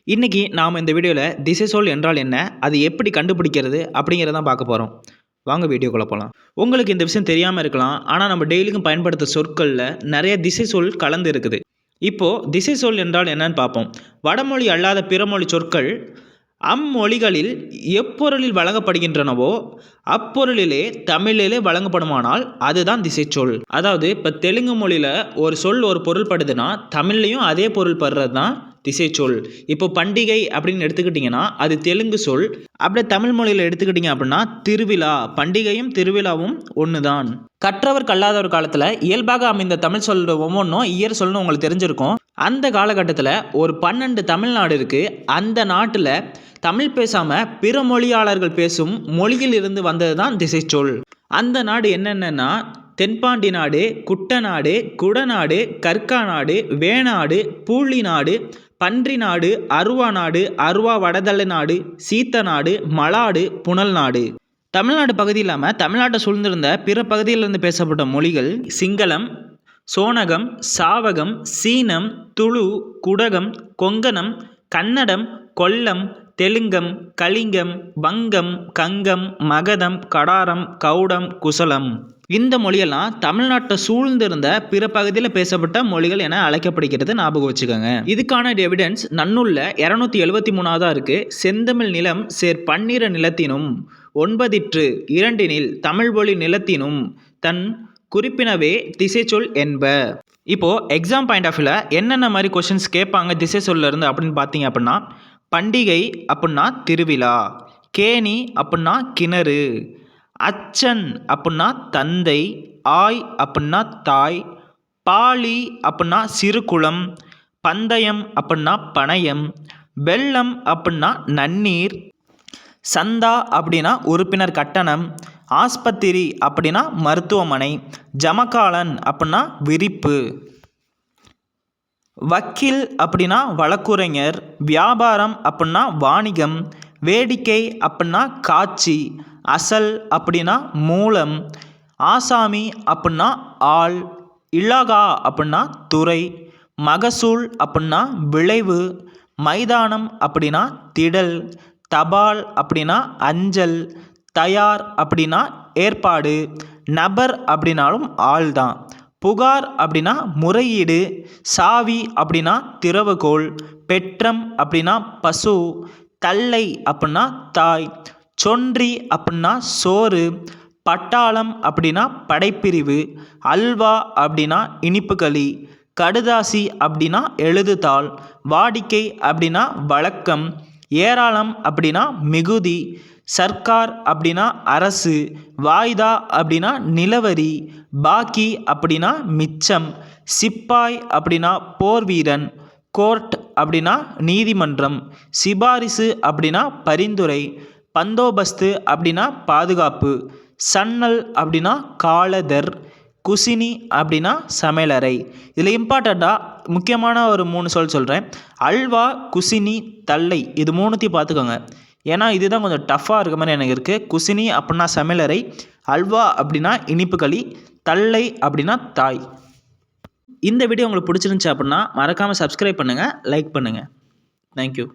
இன்றைக்கி நாம் இந்த வீடியோவில் திசை சொல் என்றால் என்ன, அது எப்படி கண்டுபிடிக்கிறது அப்படிங்கிறதான் பார்க்க போகிறோம். வாங்க வீடியோக்குள்ளே போகலாம். உங்களுக்கு இந்த விஷயம் தெரியாமல் இருக்கலாம், ஆனால் நம்ம டெய்லிக்கும் பயன்படுத்த சொற்களில் நிறைய திசை சொல் கலந்து இருக்குது. இப்போது திசை சொல் என்றால் என்னன்னு பார்ப்போம். வடமொழி அல்லாத பிறமொழி சொற்கள் அம்மொழிகளில் எப்பொருளில் வழங்கப்படுகின்றனவோ அப்பொருளிலே தமிழிலே வழங்கப்படுமானால் அதுதான் திசை சொல். அதாவது இப்போ தெலுங்கு மொழியில் ஒரு சொல் ஒரு பொருள் படுதுன்னா தமிழ்லையும் அதே பொருள் படுறது தான் திசை சொல். இப்போ பண்டிகை அப்படின்னு எடுத்துக்கிட்டிங்கன்னா அது தெலுங்கு சொல். அப்படியே தமிழ் மொழியில் எடுத்துக்கிட்டிங்க அப்படின்னா திருவிழா, பண்டிகையும் திருவிழாவும் ஒன்று தான். கற்றவர் கல்லாதவர் காலத்தில் இயல்பாக அமைந்த தமிழ் சொல் ஒவ்வொன்றும் இயற் சொல்னு உங்களுக்கு தெரிஞ்சிருக்கும். அந்த காலகட்டத்தில் ஒரு 12 தமிழ்நாடு இருக்குது. அந்த நாட்டில் தமிழ் பேசாமல் பிற மொழியாளர்கள் பேசும் மொழியில் இருந்து வந்தது தான் திசை சொல். அந்த நாடு என்னென்னா தென்பாண்டி நாடு, குட்டநாடு, குடநாடு, கற்கா நாடு, வேணாடு, பூழி நாடு, பன்றி நாடு, அருவா நாடு, அருவா வடதலை நாடு, சீத்த நாடு, மலாடு, புனல் நாடு. தமிழ்நாடு பகுதி இல்லாமல் தமிழ்நாட்டை சூழ்ந்திருந்த பிற பகுதியிலிருந்து பேசப்பட்ட மொழிகள் சிங்களம், சோனகம், சாவகம், சீனம், துளு, குடகம், கொங்கணம், கன்னடம், கொல்லம், தெலுங்கம், கலிங்கம், வங்கம், கங்கம், மகதம், கடாரம், கவுடம், குசலம். இந்த மொழியெல்லாம் தமிழ்நாட்டை சூழ்ந்திருந்த பிற பகுதியில் பேசப்பட்ட மொழிகள் என அழைக்கப்படுகிறது. ஞாபகம் வச்சுக்கோங்க. இதுக்கான எவிடன்ஸ் நன்னூல்ல 273 இருக்குது. செந்தமிழ் நிலம் சேர் பன்னிர நிலத்தினும் 9 தமிழ் மொழி நிலத்தினும் தன் குறிப்பினவே திசை சொல் என்ப. இப்போது எக்ஸாம் பாயிண்ட் ஆஃப் வியூவில் என்னென்ன மாதிரி கொஷின்ஸ் கேட்பாங்க திசை சொல்ல இருந்து அப்படின்னு பார்த்தீங்க அப்படின்னா, பண்டிகை அப்படின்னா திருவிழா, கேணி அப்படின்னா கிணறு, அச்சன் அப்படின்னா தந்தை, ஆய் அப்படின்னா தாய், பாலி அப்படின்னா சிறுகுளம், பந்தயம் அப்படின்னா பணயம், வெள்ளம் அப்படின்னா நன்னீர், சந்தா அப்படின்னா உறுப்பினர் கட்டணம், ஆஸ்பத்திரி அப்படின்னா மருத்துவமனை, ஜமக்காலன் அப்படின்னா விரிப்பு, வக்கீல் அப்படின்னா வழக்குரைஞர், வியாபாரம் அப்படின்னா வாணிகம், வேடிக்கை அப்படின்னா காட்சி, அசல் அப்படின்னா மூலம், ஆசாமி அப்படின்னா ஆள், இலாகா அப்படின்னா துறை, மகசூல் அப்படின்னா விளைவு, மைதானம் அப்படின்னா திடல், தபால் அப்படின்னா அஞ்சல், தயார் அப்படின்னா ஏற்பாடு, நபர் அப்படின்னாலும் ஆள் தான், புகார் அப்படின்னா முறையீடு, சாவி அப்படின்னா திறவுகோல், பெற்றம் அப்படின்னா பசு, தல்லை அப்படின்னா தாய், சொன்றி அப்படின்னா சோறு, பட்டாளம் அப்படின்னா படைப்பிரிவு, அல்வா அப்படின்னா இனிப்புகளி, கடுதாசி அப்படின்னா எழுதுதாள், வாடிக்கை அப்படின்னா வழக்கம், ஏராளம் அப்படின்னா மிகுதி, சர்க்கார் அப்படின்னா அரசு, வாய்தா அப்படின்னா நிலவரி, பாக்கி அப்படின்னா மிச்சம், சிப்பாய் அப்படின்னா போர் வீரன், கோர்ட் அப்படின்னா நீதிமன்றம், சிபாரிசு அப்படின்னா பரிந்துரை, பந்தோபஸ்து அப்படின்னா பாதுகாப்பு, சன்னல் அப்படின்னா காலதர், குசினி அப்படின்னா சமையலறை. இதில் இம்பார்ட்டண்ட்டாக முக்கியமான ஒரு 3 சொல் சொல்கிறேன். அல்வா, குசினி, தல்லை, இது 3த்தையும் பார்த்துக்கோங்க. ஏன்னா இதுதான் கொஞ்சம் டஃப்பாக இருக்க மாதிரி எனக்கு இருக்குது. குசினி அப்படின்னா சமையலறை, அல்வா அப்படின்னா இனிப்புகளி, தல்லை அப்படின்னா தாய். இந்த வீடியோ உங்களுக்கு பிடிச்சிருந்துச்சு அப்படின்னா மறக்காமல் சப்ஸ்கிரைப் பண்ணுங்கள், லைக் பண்ணுங்கள். தேங்க்யூ.